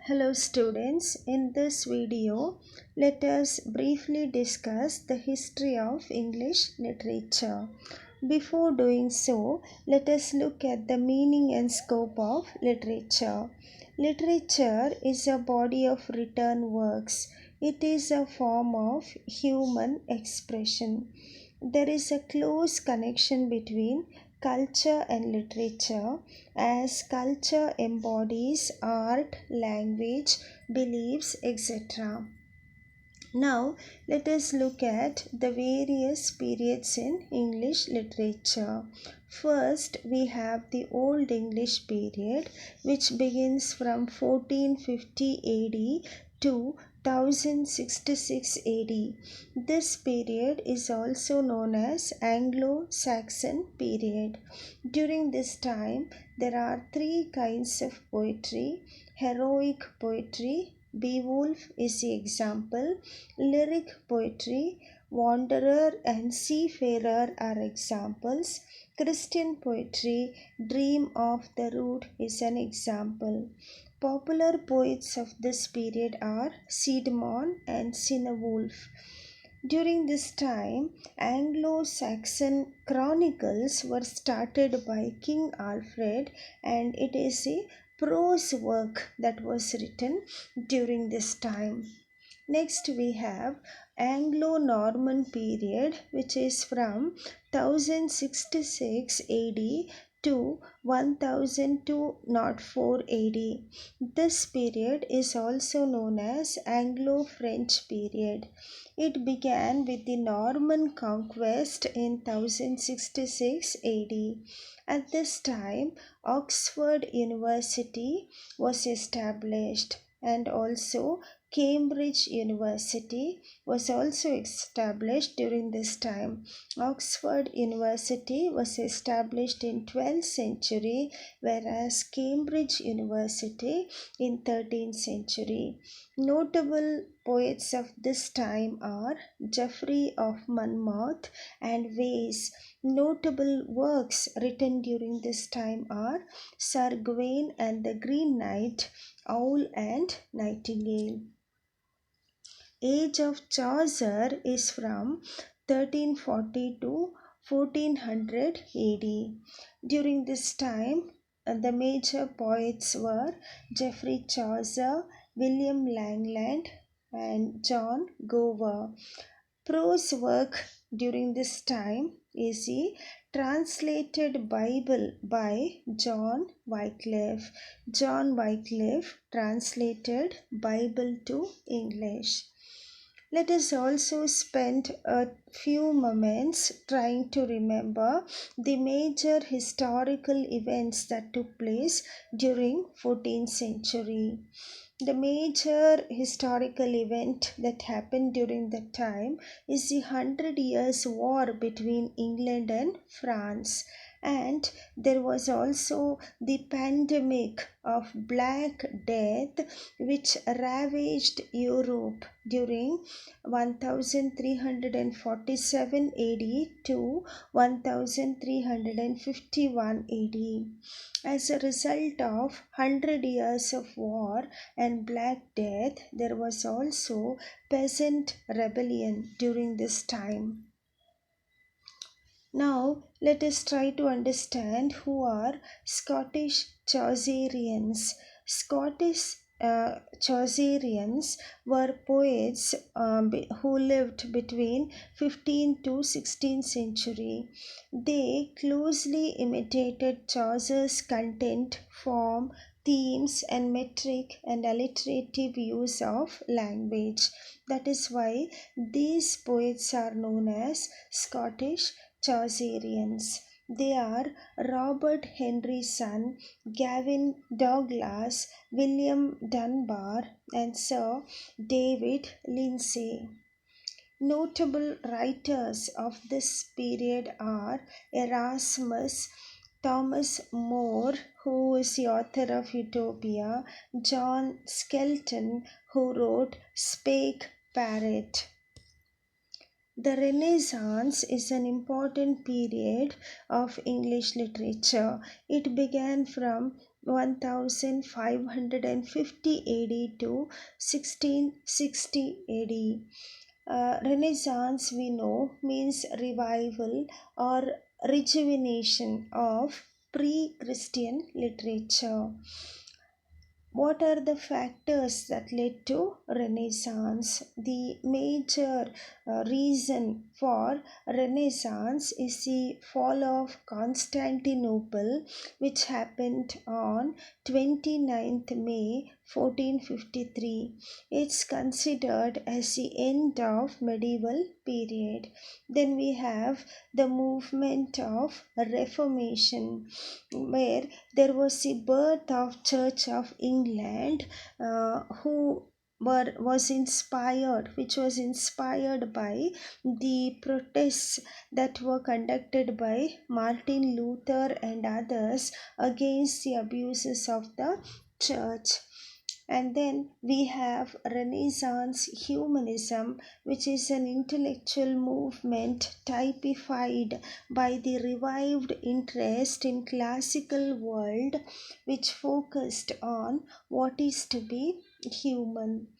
Hello students, in this video let us briefly discuss the history of English literature. Before doing so, let us look at the meaning and scope of literature. Literature is a body of written works. It is a form of human expression. There is a close connection between culture and literature, as culture embodies art, language, beliefs, etc. Now, let us look at the various periods in English literature. First, we have the Old English period, which begins from 1450 AD to 1066 AD. This period is also known as Anglo-Saxon Period. During this time, there are three kinds of poetry: heroic poetry, Beowulf is the example, lyric poetry, wanderer and seafarer are examples, Christian poetry, dream of the rood is an example. Popular poets of this period are Caedmon and Cynewulf. During this time, Anglo-Saxon chronicles were started by King Alfred, and it is a prose work that was written during this time. Next we have Anglo-Norman period, which is from 1066 AD to 1204 AD. This period is also known as Anglo-French period. It began with the Norman conquest in 1066 AD. At this time, Oxford University was established, and also Cambridge University was also established during this time. Oxford University was established in 12th century, whereas Cambridge University in 13th century. Notable poets of this time are Geoffrey of Monmouth and Wace. Notable works written during this time are Sir Gawain and the Green Knight, Owl and Nightingale. Age of Chaucer is from 1340 to 1400 AD. During this time, the major poets were Geoffrey Chaucer, William Langland, and John Gower. Prose work during this time is the translated Bible by John Wycliffe. John Wycliffe translated Bible to English. Let us also spend a few moments trying to remember the major historical events that took place during 14th century. The major historical event that happened during that time is the 100 Years' War between England and France. And there was also the pandemic of Black Death, which ravaged Europe during 1347 AD to 1351 AD. As a result of 100 years of war and Black Death, there was also peasant rebellion during this time. Now, let us try to understand who are Scottish Chaucerians. Scottish Chaucerians were poets who lived between 15th to 16th century. They closely imitated Chaucer's content, form, themes, and metric and alliterative use of language. That is why these poets are known as Scottish Chaucerians. They are Robert Henryson, Gavin Douglas, William Dunbar, and Sir David Lindsay. Notable writers of this period are Erasmus, Thomas More, who is the author of Utopia, John Skelton, who wrote Spake Parrot. The Renaissance is an important period of English literature. It began from 1550 AD to 1660 AD. Renaissance, we know, means revival or rejuvenation of pre-Christian literature. What are the factors that led to Renaissance? The major reason for Renaissance is the fall of Constantinople, which happened on 29th May 1453. It's considered as the end of medieval period. Then we have the movement of Reformation, where there was the birth of Church of England, which was inspired by the protests that were conducted by Martin Luther and others against the abuses of the church. And then we have Renaissance humanism, which is an intellectual movement typified by the revived interest in classical world, which focused on what is to be human.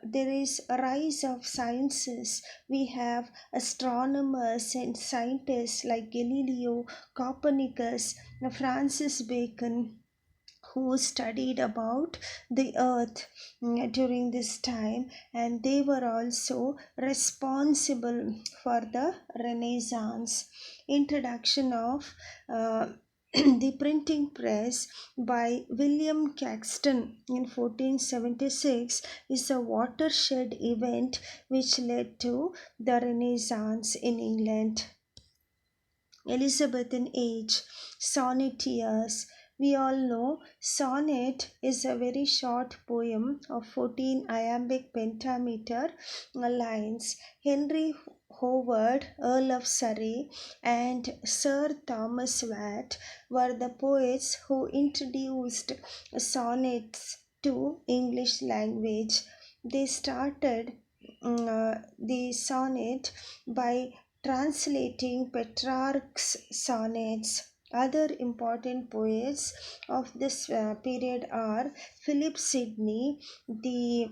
There is a rise of sciences. We have astronomers and scientists like Galileo, Copernicus, Francis Bacon, who studied about the earth during this time, and they were also responsible for the Renaissance. Introduction of the printing press by William Caxton in 1476 is a watershed event which led to the Renaissance in England. Elizabethan age, sonneteers. We all know sonnet is a very short poem of 14 iambic pentameter lines. Henry Howard, Earl of Surrey, and Sir Thomas Watt were the poets who introduced sonnets to English language. They started the sonnet by translating Petrarch's sonnets. Other important poets of this period are Philip Sidney, the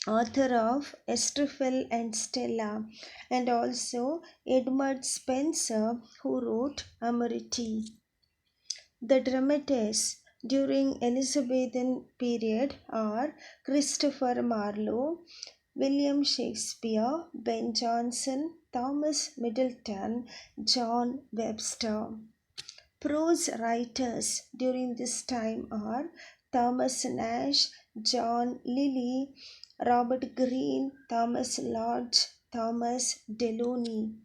author of Astrophel and Stella, and also Edmund Spenser, who wrote Amoriti. The dramatists during Elizabethan period are Christopher Marlowe, William Shakespeare, Ben Jonson, Thomas Middleton, John Webster. Prose writers during this time are Thomas Nash, John Lilly, Robert Greene, Thomas Lodge, Thomas Delaunay.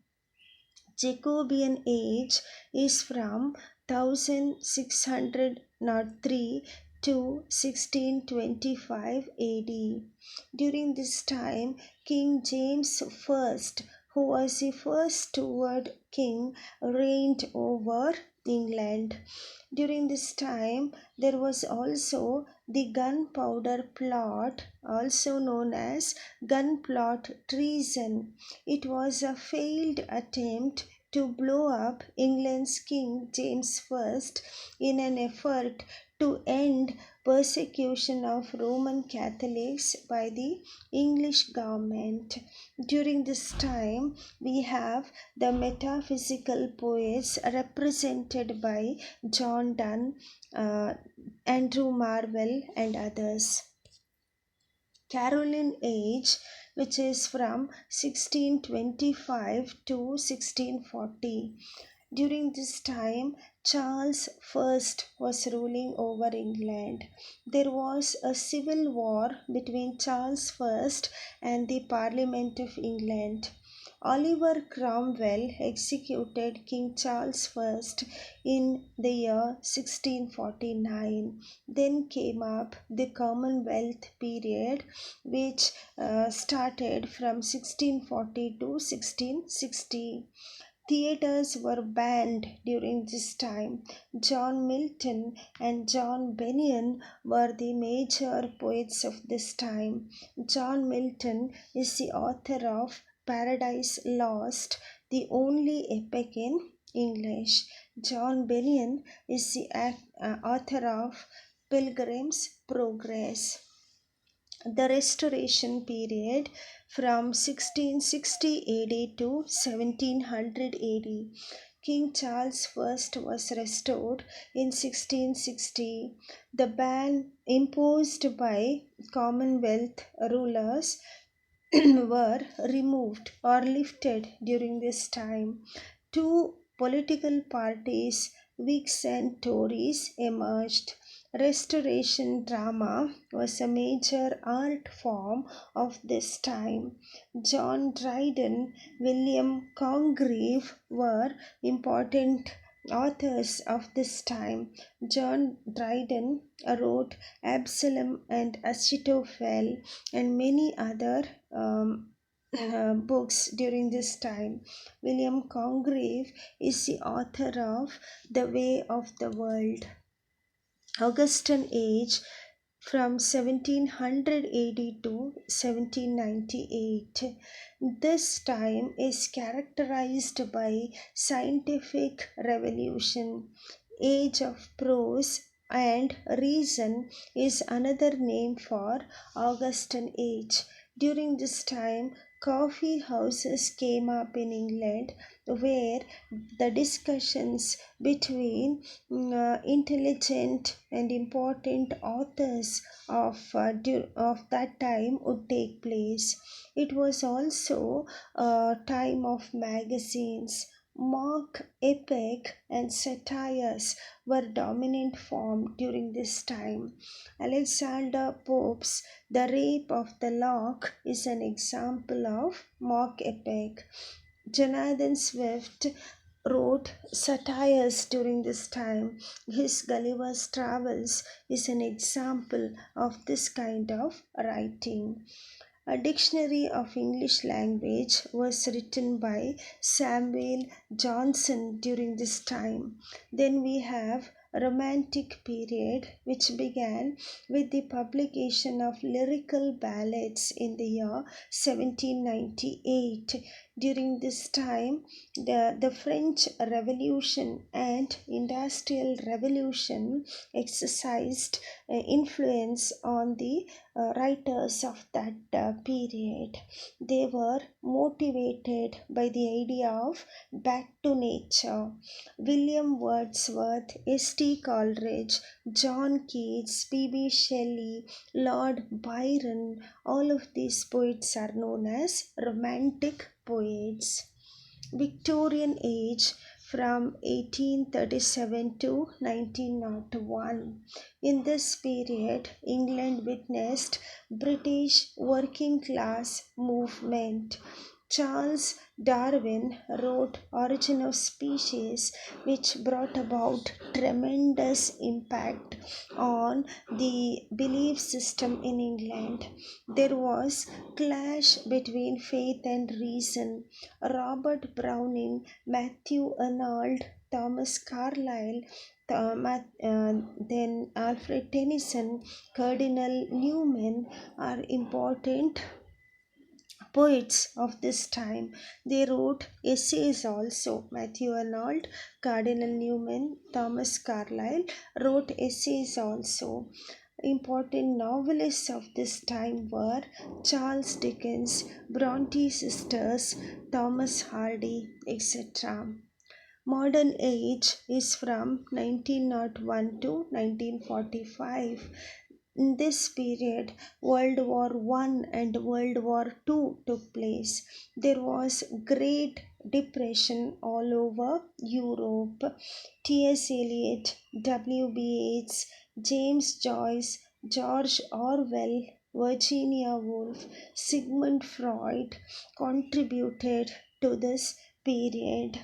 Jacobean age is from 1603 to 1625 AD. During this time, King James I, who was the first Stuart king, reigned over England. During this time, there was also the Gunpowder Plot, also known as Gunplot Treason. It was a failed attempt to blow up England's King James I in an effort to end persecution of Roman Catholics by the English government. During this time, we have the metaphysical poets represented by John Donne, Andrew Marvell, and others. Caroline age, which is from 1625 to 1640. During this time, Charles I was ruling over England. There was a civil war between Charles I and the Parliament of England. Oliver Cromwell executed King Charles I in the year 1649. Then came up the Commonwealth period, which started from 1640 to 1660. Theatres were banned during this time. John Milton and John Bunyan were the major poets of this time. John Milton is the author of Paradise Lost, the only epic in English. John Bunyan is the author of Pilgrim's Progress. The Restoration period from 1660 AD to 1700 AD. King Charles I was restored in 1660. The ban imposed by Commonwealth rulers were removed or lifted during this time. Two political parties, Whigs and Tories, emerged. Restoration drama was a major art form of this time. John Dryden, William Congreve were important authors of this time. John Dryden wrote Absalom and Achitophel and many other books during this time. William Congreve is the author of The Way of the World. Augustan Age from 1700 AD to 1798. This time is characterized by scientific revolution. Age of prose and reason is another name for Augustan Age. During this time, coffee houses came up in England where the discussions between intelligent and important authors of that time would take place. It was also a time of magazines. Mock epic and satires were dominant form during this time. Alexander Pope's The Rape of the Lock is an example of mock epic. Jonathan Swift wrote satires during this time. His Gulliver's Travels is an example of this kind of writing. A dictionary of English language was written by Samuel Johnson during this time. Then we have Romantic period, which began with the publication of lyrical ballads in the year 1798. During this time, the French Revolution and Industrial Revolution exercised influence on the writers of that period. They were motivated by the idea of back to nature. William Wordsworth, S.T. Coleridge, John Keats, P.B. Shelley, Lord Byron, all of these poets are known as Romantic poets. Victorian Age from 1837 to 1901. In this period, England witnessed British working class movement. Charles Darwin wrote Origin of Species, which brought about tremendous impact on the belief system in England. There was clash between faith and reason. Robert Browning, Matthew Arnold, Thomas Carlyle, then Alfred Tennyson, Cardinal Newman are important poets of this time. They wrote essays also. Matthew Arnold, Cardinal Newman, Thomas Carlyle wrote essays also. Important novelists of this time were Charles Dickens, Bronte sisters, Thomas Hardy, etc. Modern age is from 1901 to 1945. In this period, World War I and World War II took place. There was Great Depression all over Europe. T.S. Eliot, W.B. Yeats, James Joyce, George Orwell, Virginia Woolf, Sigmund Freud contributed to this period.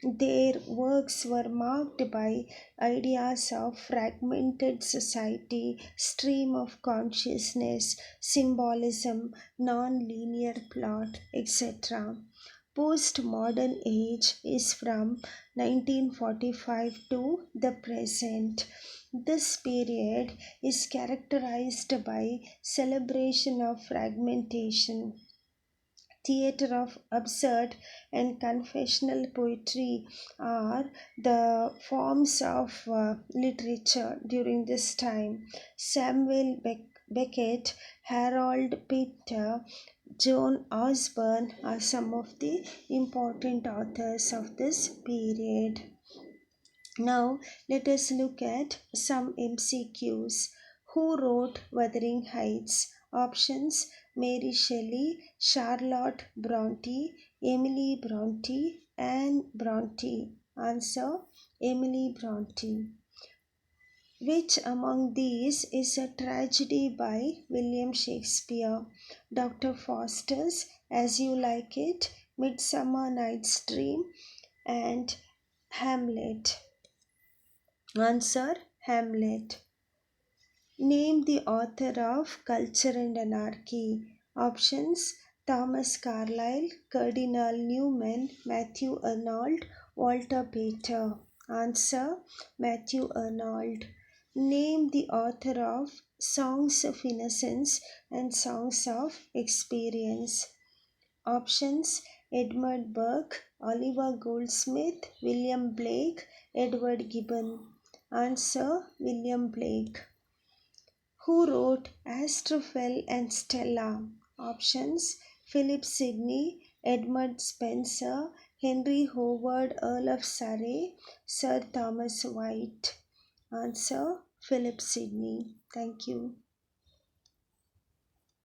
Their works were marked by ideas of fragmented society, stream of consciousness, symbolism, non-linear plot, etc. Postmodern age is from 1945 to the present. This period is characterized by celebration of fragmentation. theatre of absurd and confessional poetry are the forms of literature during this time. Samuel Beckett, Harold Pinter, John Osborne are some of the important authors of this period. Now, let us look at some MCQs. Who wrote Wuthering Heights? Options: Mary Shelley, Charlotte Bronte, Emily Bronte, Anne Bronte. Answer: Emily Bronte. Which among these is a tragedy by William Shakespeare? Dr. Faustus, As You Like It, Midsummer Night's Dream, and Hamlet. Answer: Hamlet. Name the author of Culture and Anarchy. Options: Thomas Carlyle, Cardinal Newman, Matthew Arnold, Walter Pater. Answer: Matthew Arnold. Name the author of Songs of Innocence and Songs of Experience. Options: Edmund Burke, Oliver Goldsmith, William Blake, Edward Gibbon. Answer: William Blake. Who wrote Astrophel and Stella? Options: Philip Sidney, Edmund Spenser, Henry Howard, Earl of Surrey, Sir Thomas White. Answer: Philip Sidney. Thank you.